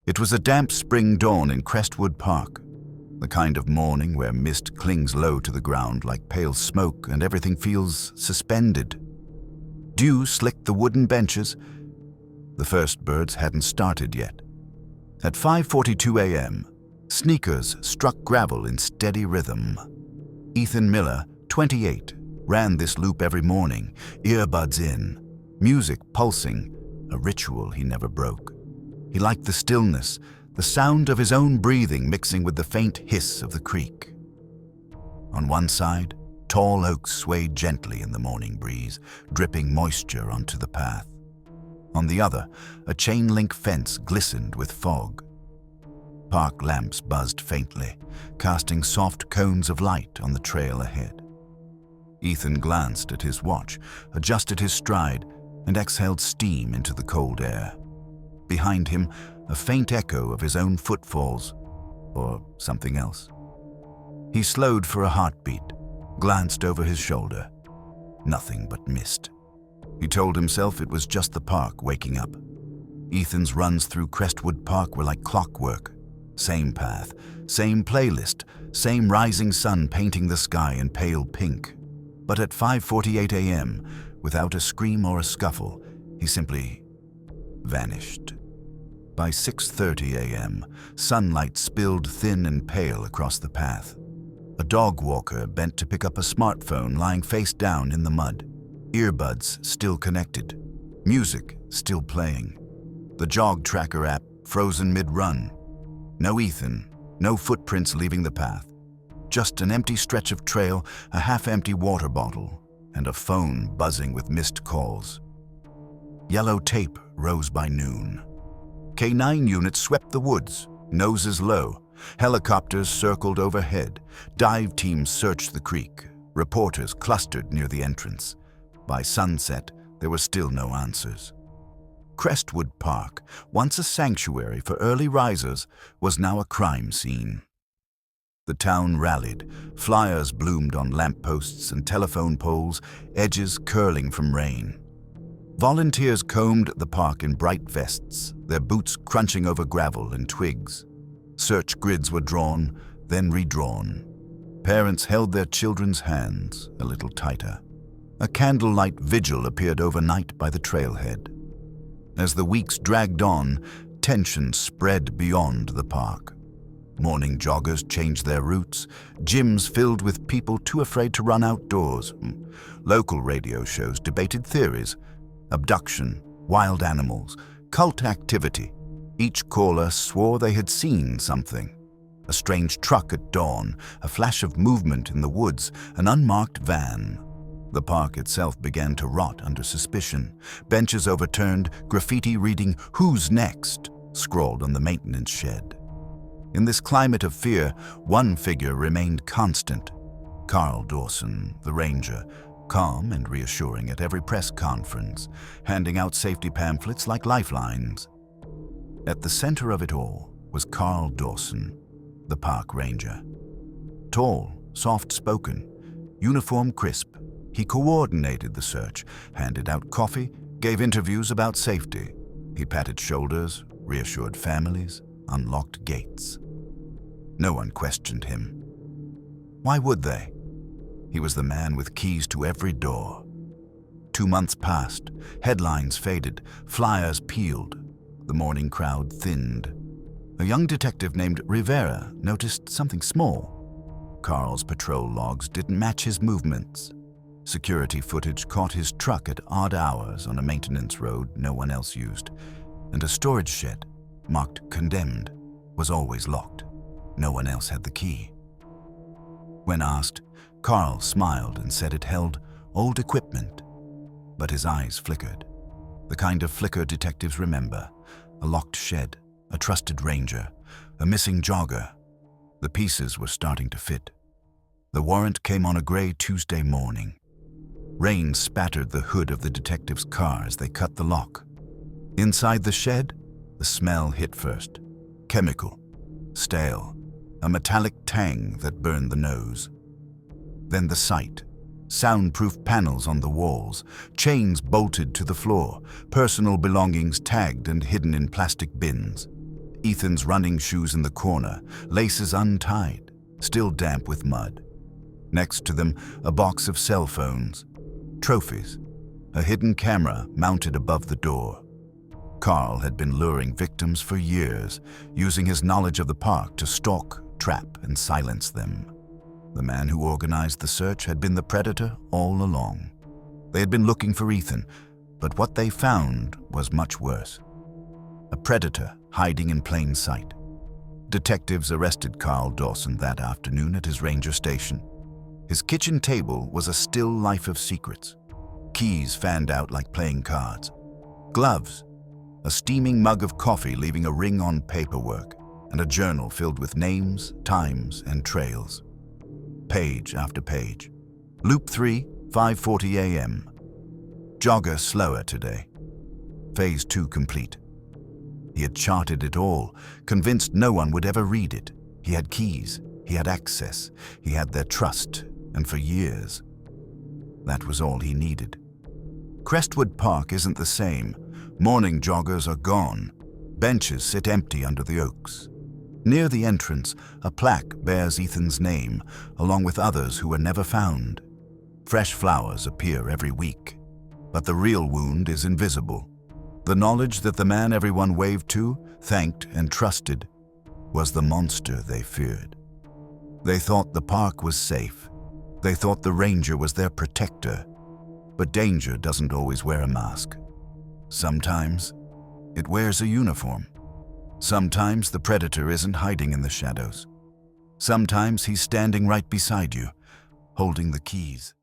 It was a damp spring dawn in Crestwood Park, the kind of morning where mist clings low to the ground like pale smoke and everything feels suspended. Dew slicked the wooden benches. The first birds hadn't started yet. At 5:42 a.m., sneakers struck gravel in steady rhythm. Ethan Miller, 28, ran this loop every morning, earbuds in, music pulsing, a ritual he never broke. He liked the stillness, the sound of his own breathing mixing with the faint hiss of the creek. On one side, tall oaks swayed gently in the morning breeze, dripping moisture onto the path. On the other, a chain-link fence glistened with fog. Park lamps buzzed faintly, casting soft cones of light on the trail ahead. Ethan glanced at his watch, adjusted his stride, and exhaled steam into the cold air. Behind him, a faint echo of his own footfalls, or something else. He slowed for a heartbeat, glanced over his shoulder. Nothing but mist. He told himself it was just the park waking up. Ethan's runs through Crestwood Park were like clockwork. Same path, same playlist, same rising sun painting the sky in pale pink. But at 5:48 a.m., without a scream or a scuffle, he simply vanished. By 6:30 a.m., sunlight spilled thin and pale across the path. A dog walker bent to pick up a smartphone lying face down in the mud. Earbuds still connected. Music still playing. The jog tracker app frozen mid-run. No Ethan, no footprints leaving the path. Just an empty stretch of trail, a half-empty water bottle, and a phone buzzing with missed calls. Yellow tape rose by noon. K9 units swept the woods, noses low. Helicopters circled overhead. Dive teams searched the creek. Reporters clustered near the entrance. By sunset, there were still no answers. Crestwood Park, once a sanctuary for early risers, was now a crime scene. The town rallied. Flyers bloomed on lampposts and telephone poles, edges curling from rain. Volunteers combed the park in bright vests, their boots crunching over gravel and twigs. Search grids were drawn, then redrawn. Parents held their children's hands a little tighter. A candlelight vigil appeared overnight by the trailhead. As the weeks dragged on, tension spread beyond the park. Morning joggers changed their routes, gyms filled with people too afraid to run outdoors. Local radio shows debated theories: abduction, wild animals, cult activity. Each caller swore they had seen something. A strange truck at dawn, a flash of movement in the woods, an unmarked van. The park itself began to rot under suspicion. Benches overturned, graffiti reading "Who's next?" scrawled on the maintenance shed. In this climate of fear, one figure remained constant: Carl Dawson, the ranger, calm and reassuring at every press conference, handing out safety pamphlets like lifelines. At the center of it all was Carl Dawson, the park ranger. Tall, soft-spoken, uniform crisp, he coordinated the search, handed out coffee, gave interviews about safety. He patted shoulders, reassured families, unlocked gates. No one questioned him. Why would they? He was the man with keys to every door. 2 months passed, headlines faded, flyers peeled. The morning crowd thinned. A young detective named Rivera noticed something small. Carl's patrol logs didn't match his movements. Security footage caught his truck at odd hours on a maintenance road no one else used, and a storage shed, marked condemned, was always locked. No one else had the key. When asked, Carl smiled and said it held old equipment, but his eyes flickered. The kind of flicker detectives remember: a locked shed, a trusted ranger, a missing jogger. The pieces were starting to fit. The warrant came on a gray Tuesday morning. Rain spattered the hood of the detective's car as they cut the lock. Inside the shed, the smell hit first. Chemical, stale, a metallic tang that burned the nose. Then the sight: soundproof panels on the walls, chains bolted to the floor, personal belongings tagged and hidden in plastic bins. Ethan's running shoes in the corner, laces untied, still damp with mud. Next to them, a box of cell phones, trophies, a hidden camera mounted above the door. Carl had been luring victims for years, using his knowledge of the park to stalk, trap, and silence them. The man who organized the search had been the predator all along. They had been looking for Ethan, but what they found was much worse. A predator hiding in plain sight. Detectives arrested Carl Dawson that afternoon at his ranger station. His kitchen table was a still life of secrets. Keys fanned out like playing cards. Gloves, a steaming mug of coffee leaving a ring on paperwork, and a journal filled with names, times, and trails. Page after page. Loop 3, 5:40 a.m. Jogger slower today. Phase 2 complete. He had charted it all, convinced no one would ever read it. He had keys, he had access, he had their trust, and for years. That was all he needed. Crestwood Park isn't the same. Morning joggers are gone. Benches sit empty under the oaks. Near the entrance, a plaque bears Ethan's name, along with others who were never found. Fresh flowers appear every week, but the real wound is invisible. The knowledge that the man everyone waved to, thanked, and trusted was the monster they feared. They thought the park was safe. They thought the ranger was their protector. But danger doesn't always wear a mask. Sometimes it wears a uniform. Sometimes the predator isn't hiding in the shadows. Sometimes he's standing right beside you, holding the keys.